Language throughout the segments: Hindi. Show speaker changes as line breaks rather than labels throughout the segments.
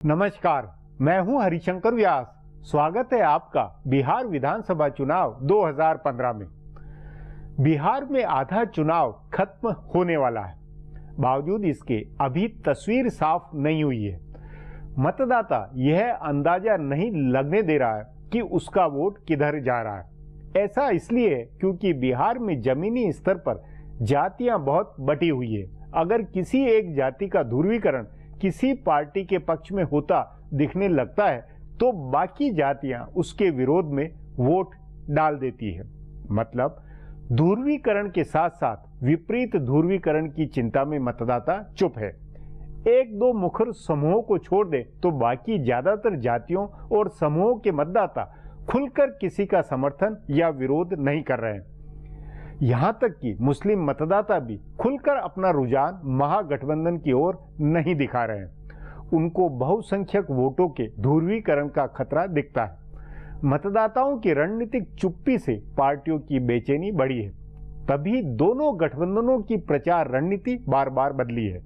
नमस्कार, मैं हूं हरिशंकर व्यास। स्वागत है आपका बिहार विधानसभा चुनाव 2015 में। बिहार में आधा चुनाव खत्म होने वाला है, बावजूद इसके अभी तस्वीर साफ नहीं हुई है। मतदाता यह अंदाजा नहीं लगने दे रहा है कि उसका वोट किधर जा रहा है। ऐसा इसलिए है क्योंकि बिहार में जमीनी स्तर पर जातियां बहुत बटी हुई है। अगर किसी एक जाति का ध्रुवीकरण किसी पार्टी के पक्ष में होता दिखने लगता है तो बाकी जातियां उसके विरोध में वोट डाल देती है। मतलब ध्रुवीकरण के साथ साथ विपरीत ध्रुवीकरण की चिंता में मतदाता चुप है। एक दो मुखर समूहों को छोड़ दे तो बाकी ज्यादातर जातियों और समूहों के मतदाता खुलकर किसी का समर्थन या विरोध नहीं कर रहे हैं। यहां तक कि मुस्लिम मतदाता भी खुलकर अपना रुझान महागठबंधन की ओर नहीं दिखा रहे हैं। उनको बहुसंख्यक वोटों के ध्रुवीकरण का खतरा दिखता है। मतदाताओं की रणनीतिक चुप्पी से पार्टियों की बेचैनी बढ़ी है। तभी दोनों गठबंधनों की प्रचार रणनीति बार बार बदली है।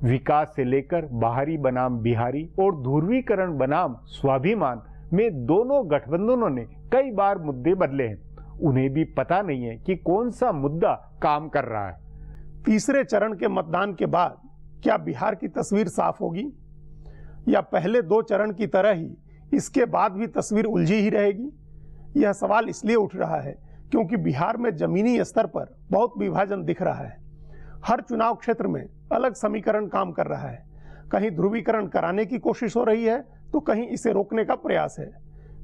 विकास से लेकर बाहरी बनाम बिहारी और ध्रुवीकरण बनाम स्वाभिमान में दोनों गठबंधनों ने कई बार मुद्दे बदले हैं। उन्हें भी पता नहीं है कि कौन सा मुद्दा काम कर रहा है।
तीसरे चरण के मतदान के बाद क्या बिहार की तस्वीर साफ होगी या पहले दो चरण की तरह ही इसके बाद भी तस्वीर उलझी ही रहेगी? यह सवाल इसलिए उठ रहा है क्योंकि बिहार में जमीनी स्तर पर बहुत विभाजन दिख रहा है। हर चुनाव क्षेत्र में अलग समीकरण काम कर रहा है। कहीं ध्रुवीकरण कराने की कोशिश हो रही है तो कहीं इसे रोकने का प्रयास है।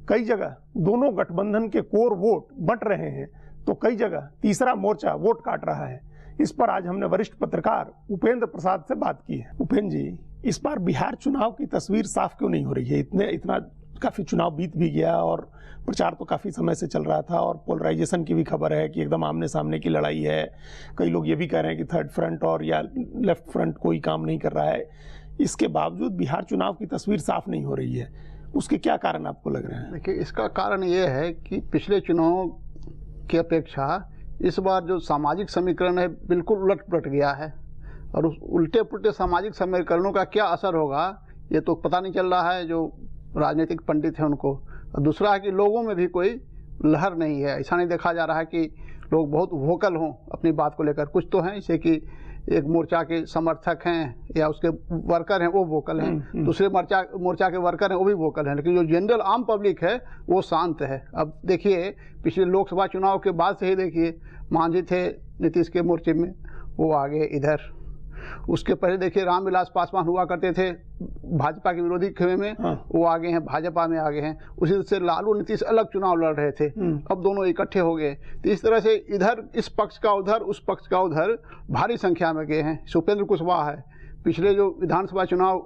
कई जगह दोनों गठबंधन के कोर वोट बंट रहे हैं तो कई जगह तीसरा मोर्चा वोट काट रहा है। इस पर आज हमने वरिष्ठ पत्रकार उपेंद्र प्रसाद से बात की है। उपेंद्र जी, इस बार बिहार चुनाव की तस्वीर साफ क्यों नहीं हो रही है? इतना काफी चुनाव बीत भी गया और प्रचार तो काफी समय से चल रहा था और पोलराइजेशन की भी खबर है कि एकदम आमने सामने की लड़ाई है। कई लोग ये भी कह रहे हैं कि थर्ड फ्रंट और या लेफ्ट फ्रंट कोई काम नहीं कर रहा है। इसके बावजूद बिहार चुनाव की तस्वीर साफ नहीं हो रही है। उसके क्या कारण आपको लग रहे हैं?
देखिए, इसका कारण ये है कि पिछले चुनाव की अपेक्षा इस बार जो सामाजिक समीकरण है बिल्कुल उलट पलट गया है और उस उल्टे पुल्टे सामाजिक समीकरणों का क्या असर होगा ये तो पता नहीं चल रहा है जो राजनीतिक पंडित हैं उनको। और दूसरा है कि लोगों में भी कोई लहर नहीं है। ऐसा नहीं देखा जा रहा है कि लोग बहुत वोकल हों अपनी बात को लेकर। कुछ तो हैं जैसे कि एक मोर्चा के समर्थक हैं या उसके वर्कर हैं वो वोकल हैं, दूसरे मोर्चा के वर्कर हैं वो भी वोकल हैं, लेकिन जो जनरल आम पब्लिक है वो शांत है। अब देखिए, पिछले लोकसभा चुनाव के बाद से ही देखिए, मांझी थे नीतीश के मोर्चे में, वो आ गए इधर। उसके पहले देखिए रामविलास पासवान हुआ करते थे भाजपा के विरोधी खेमे में, वो आ गए हैं भाजपा में आ गए हैं। उसी से लालू नीतीश अलग चुनाव लड़ रहे थे, अब दोनों इकट्ठे हो गए। तो इस तरह से इधर इस पक्ष का उधर, उस पक्ष का उधर भारी संख्या में गए हैं। उपेंद्र कुशवाहा है, पिछले जो विधानसभा चुनाव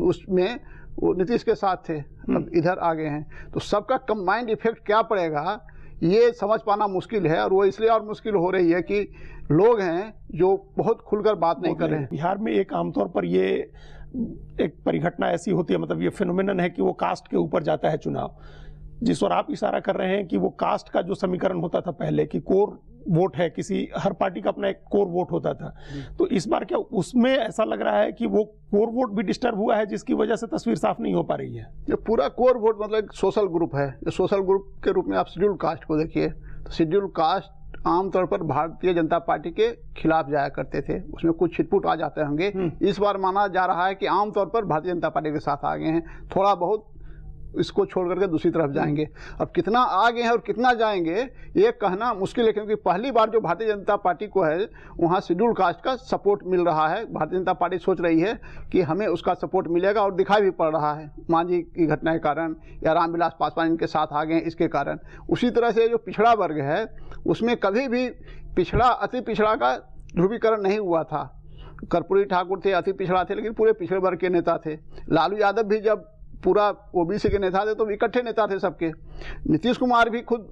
उसमें वो नीतीश के साथ थे, अब इधर आ गए हैं। तो सबका कंबाइंड इफेक्ट क्या पड़ेगा ये समझ पाना मुश्किल है। और वो इसलिए और मुश्किल हो रही है कि लोग हैं जो बहुत खुलकर बात नहीं कर रहे हैं।
बिहार में एक आमतौर पर ये एक परिघटना ऐसी होती है, मतलब ये फिनोमेनन है कि वो कास्ट के ऊपर जाता है चुनाव। जिस और आप इशारा कर रहे हैं कि वो कास्ट का जो समीकरण होता था पहले कि कोर वोट है, किसी हर पार्टी का अपना एक कोर वोट होता था, तो इस बार क्या उसमें ऐसा लग रहा है कि वो कोर वोट भी डिस्टर्ब हुआ है जिसकी वजह से तस्वीर साफ नहीं हो पा रही है?
ये पूरा कोर वोट मतलब एक सोशल ग्रुप है। सोशल ग्रुप के रूप में आप शेड्यूल कास्ट को देखिए, तो शेड्यूल कास्ट आमतौर पर भारतीय जनता पार्टी के खिलाफ जाया करते थे, उसमें कुछ छिटपुट आ जाते होंगे। इस बार माना जा रहा है कि आमतौर पर भारतीय जनता पार्टी के साथ आ गए हैं, थोड़ा बहुत इसको छोड़ करके दूसरी तरफ जाएंगे। अब कितना आ गए हैं और कितना जाएंगे ये कहना मुश्किल है, क्योंकि पहली बार जो भारतीय जनता पार्टी को है वहाँ शेड्यूल कास्ट का सपोर्ट मिल रहा है। भारतीय जनता पार्टी सोच रही है कि हमें उसका सपोर्ट मिलेगा और दिखाई भी पड़ रहा है मांझी की घटना के कारण या रामविलास पासवान इनके साथ आ गए हैं इसके कारण। उसी तरह से जो पिछड़ा वर्ग है उसमें कभी भी पिछड़ा अति पिछड़ा का ध्रुवीकरण नहीं हुआ था। कर्पूरी ठाकुर थे, अति पिछड़ा थे, लेकिन पूरे पिछड़े वर्ग के नेता थे। लालू यादव भी जब पूरा ओबीसी के नेता थे तो इकट्ठे नेता थे सबके। नीतीश कुमार भी खुद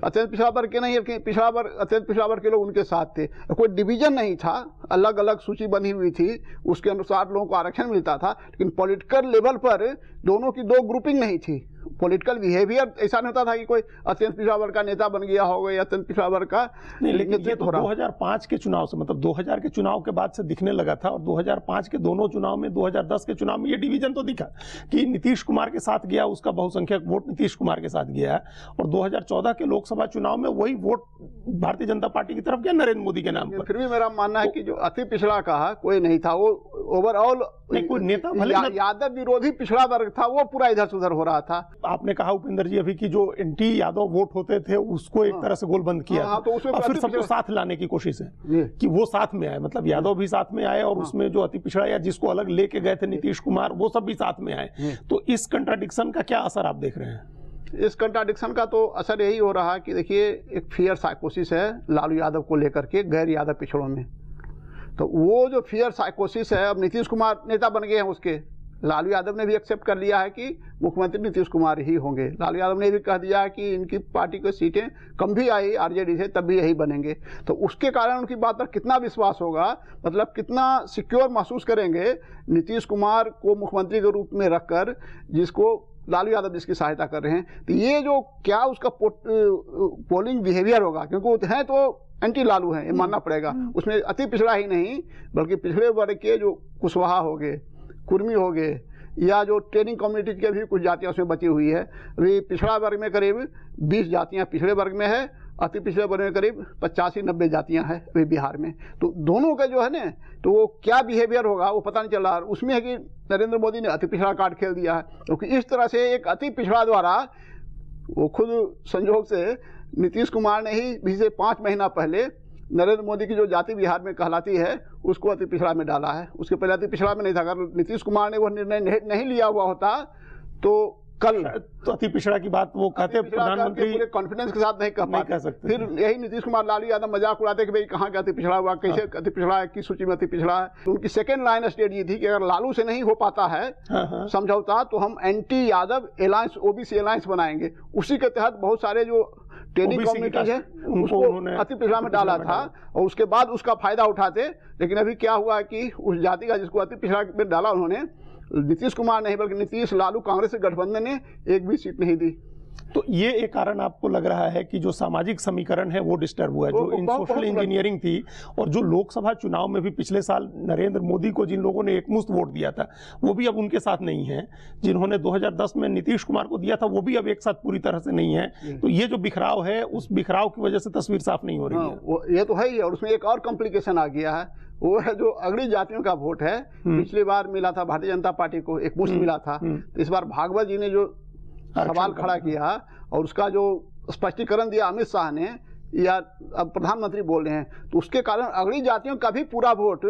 अत्यंत पिछड़ा वर्ग के नहीं, पिछड़ा वर्ग अत्यंत पिछड़ा वर्ग के लोग उनके साथ थे। कोई डिवीजन नहीं था, अलग अलग सूची बनी हुई थी, उसके अनुसार लोगों को आरक्षण मिलता था, लेकिन पॉलिटिकल लेवल पर दोनों की दो ग्रुपिंग नहीं थी। पॉलिटिकल बिहेवियर ऐसा नहीं होता था कि कोई अत्यंत पिछड़ा वर्ग का नेता बन गया होगा या अत्यंत पिछड़ा वर्ग का
नहीं, लेकिन ये
नेतृत्व
तो
हो रहा।
2005 के चुनाव से, मतलब 2000 के चुनाव के बाद से दिखने लगा था, और 2005 के दोनों चुनाव में, 2010 के चुनाव में ये डिवीजन तो दिखा कि नीतीश कुमार के साथ गया, उसका बहुसंख्यक वोट नीतीश कुमार के साथ गया, और 2014 के लोकसभा चुनाव में वही वोट भारतीय जनता पार्टी की तरफ गया नरेंद्र मोदी के नाम पर।
फिर भी मेरा मानना है कि जो अति पिछड़ा कहा कोई नहीं था, वो ओवरऑल
कोई नेता भले
यादव विरोधी पिछड़ा वर्ग था, वो पूरा इधर से उधर हो रहा था।
आपने कहा उपेंद्र जी अभी की जो एंटी यादव वोट होते थे उसको एक तरह से गोलबंद किया
हाँ, तो उसमें
और फिर
अति
सबको
पिछड़ा-
साथ लाने की कोशिश है
जी।
कि वो साथ में आए, मतलब यादव भी साथ में आए और उसमें जो अति पिछड़ा या जिसको अलग लेके गए थे नीतीश कुमार, वो सब भी साथ में आए। तो इस कंट्राडिक्शन का क्या असर आप देख रहे हैं?
इस कंट्राडिक्शन का तो असर यही हो रहा है कि देखिए एक फियर साइकोसिस है लालू यादव को लेकर के गैर यादव पिछड़ों में। तो वो जो फियर साइकोसिस है, अब नीतीश कुमार नेता बन गए हैं उसके, लालू यादव ने भी एक्सेप्ट कर लिया है कि मुख्यमंत्री नीतीश कुमार ही होंगे। लालू यादव ने भी कह दिया है कि इनकी पार्टी की सीटें कम भी आई आरजेडी से तब भी यही बनेंगे। तो उसके कारण उनकी बात पर कितना विश्वास होगा, मतलब कितना सिक्योर महसूस करेंगे नीतीश कुमार को मुख्यमंत्री के रूप में रखकर, जिसको लालू यादव जिसकी सहायता कर रहे हैं। तो ये जो क्या उसका पोलिंग बिहेवियर होगा, क्योंकि वो हैं तो एंटी लालू हैं, ये मानना पड़ेगा। उसमें अति पिछड़ा ही नहीं बल्कि पिछड़े वर्ग के जो कुशवाहा हो गए, कुर्मी हो गए, या जो ट्रेनिंग कम्युनिटी के भी कुछ जातियां उसमें बची हुई है। अभी पिछड़ा वर्ग में करीब 20 जातियां पिछड़े वर्ग में है, अति पिछड़े वर्ग में करीब 85-90 जातियां हैं अभी बिहार में। तो दोनों का जो है ना, तो वो क्या बिहेवियर होगा वो पता नहीं चल रहा। उसमें है कि नरेंद्र मोदी ने अति पिछड़ा कार्ड खेल दिया है, क्योंकि इस तरह से एक अति पिछड़ा द्वारा वो खुद संयोग से नीतीश कुमार ने ही भी से 5 महीना पहले नरेंद्र मोदी की जो जाति बिहार में कहलाती है उसको अति पिछड़ा में डाला है। उसके पहले अति पिछड़ा में नहीं था। अगर नीतीश कुमार ने वो निर्णय नहीं लिया हुआ होता तो कल
तो अति पिछड़ा की बात वो कहते प्रधानमंत्री
पूरे कॉन्फिडेंस के साथ नहीं कह सकते। फिर यही नीतीश कुमार लालू यादव मजाक उड़ाते कि भाई कहाँ का अति पिछड़ा हुआ, कैसे अति पिछड़ा है, किस सूची में अति पिछड़ा है। तो उनकी सेकेंड लाइन स्टेट ये थी कि अगर लालू से नहीं हो पाता है समझौता तो हम anti Yadav alliance, OBC alliance बनाएंगे। उसी के तहत बहुत सारे जो ट्रेनिंग कम्युनिटी है उसको अति पिछड़ा में डाला था और उसके बाद उसका फायदा उठाते। लेकिन अभी क्या हुआ कि उस जाति का जिसको अति पिछड़ा में डाला उन्होंने, नीतीश कुमार नहीं बल्कि नीतीश लालू कांग्रेस के गठबंधन ने एक भी सीट नहीं दी।
तो ये एक कारण आपको लग रहा है कि जो सामाजिक समीकरण है वो डिस्टर्ब हुआ है, जो इन सोशल इंजीनियरिंग थी, और जो लोकसभा चुनाव में भी पिछले साल नरेंद्र मोदी को जिन लोगों ने एकमुश्त वोट दिया था वो भी अब उनके साथ नहीं है, जिन्होंने 2010 में नीतीश कुमार को दिया था वो भी अब एक साथ पूरी तरह से नहीं है। तो ये जो बिखराव है, उस बिखराव की वजह से तस्वीर साफ नहीं हो रही है।
ये तो है ही, और उसमें एक और कॉम्प्लिकेशन आ गया है, वो है जो अगड़ी जातियों का वोट है। पिछली बार मिला था भारतीय जनता पार्टी को एकमुश्त मिला था, तो इस बार भागवत जी ने जो सवाल खड़ा किया और उसका जो स्पष्टीकरण दिया अमित शाह ने, या अब प्रधानमंत्री बोल रहे हैं, तो उसके कारण अगड़ी जातियों का भी पूरा वोट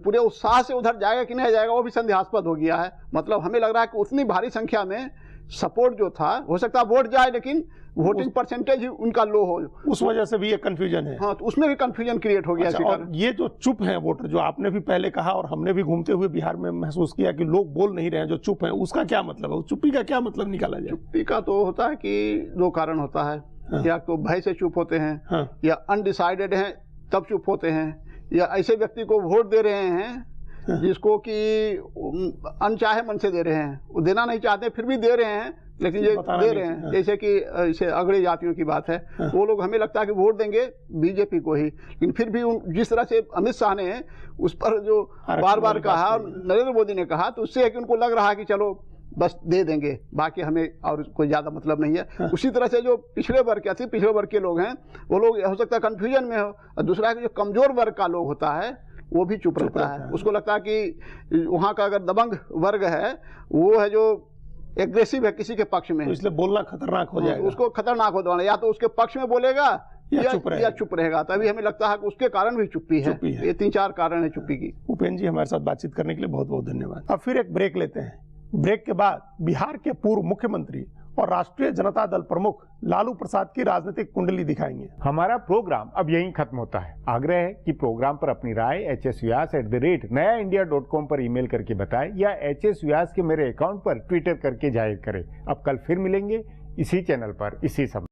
पूरे उत्साह से उधर जाएगा कि नहीं जाएगा वो भी संदेहास्पद हो गया है। मतलब हमें लग रहा है कि उतनी भारी संख्या में सपोर्ट जो था, हो सकता है वोट जाए लेकिन वोटिंग परसेंटेज ही उनका लो हो,
उस वजह से भी एक कंफ्यूजन है।
हाँ, तो उसमें भी कंफ्यूजन क्रिएट हो गया।
अच्छा, और ये जो चुप है वोटर, जो आपने भी पहले कहा और हमने भी घूमते हुए बिहार में महसूस किया कि लोग बोल नहीं रहे हैं, जो चुप है, उसका क्या मतलब है? चुप्पी का क्या मतलब निकाला जाए?
चुप्पी का तो होता है कि 2 कारण होता है। या तो भय से चुप होते हैं, या अनडिसाइडेड हैं तब चुप होते हैं, या ऐसे व्यक्ति को वोट दे रहे हैं जिसको कि अनचाहे मन से दे रहे हैं, वो देना नहीं चाहते फिर भी दे रहे हैं, लेकिन ये दे रहे हैं। जैसे कि इसे अगड़े जातियों की बात है, वो लोग हमें लगता है कि वोट देंगे बीजेपी को ही, लेकिन फिर भी जिस तरह से अमित शाह ने उस पर जो बार बार कहा और नरेंद्र मोदी ने कहा, तो उससे है कि उनको लग रहा है कि चलो बस दे देंगे, बाकी हमें और कोई ज्यादा मतलब नहीं है। उसी तरह से जो पिछड़े वर्ग के, अति पिछड़े वर्ग के लोग हैं, वो लोग हो सकता है कंफ्यूजन में हो, और दूसरा है कि जो कमजोर वर्ग का लोग होता है वो भी चुप रहता है। उसको लगता है कि वहाँ का अगर दबंग वर्ग है, वो है जो एग्रेसिव है किसी के पक्ष में,
तो इसलिए बोलना खतरनाक हो जाएगा,
उसको खतरनाक हो जाना, या तो उसके पक्ष में बोलेगा या चुप रहेगा। तभी हमें लगता है कि उसके कारण भी चुप्पी है। ये 3-4 कारण है चुप्पी की।
उपेंद्र जी, हमारे साथ बातचीत करने के लिए बहुत बहुत धन्यवाद। अब फिर एक ब्रेक लेते हैं। ब्रेक के बाद बिहार के पूर्व मुख्यमंत्री और राष्ट्रीय जनता दल प्रमुख लालू प्रसाद की राजनीतिक कुंडली दिखाएंगे।
हमारा प्रोग्राम अब यहीं खत्म होता है। आग्रह है कि प्रोग्राम पर अपनी राय hsvyas@nayaindia.com पर ईमेल करके बताएं, या hsvyas के मेरे अकाउंट पर ट्विटर करके जाहिर करें। अब कल फिर मिलेंगे इसी चैनल पर इसी समय।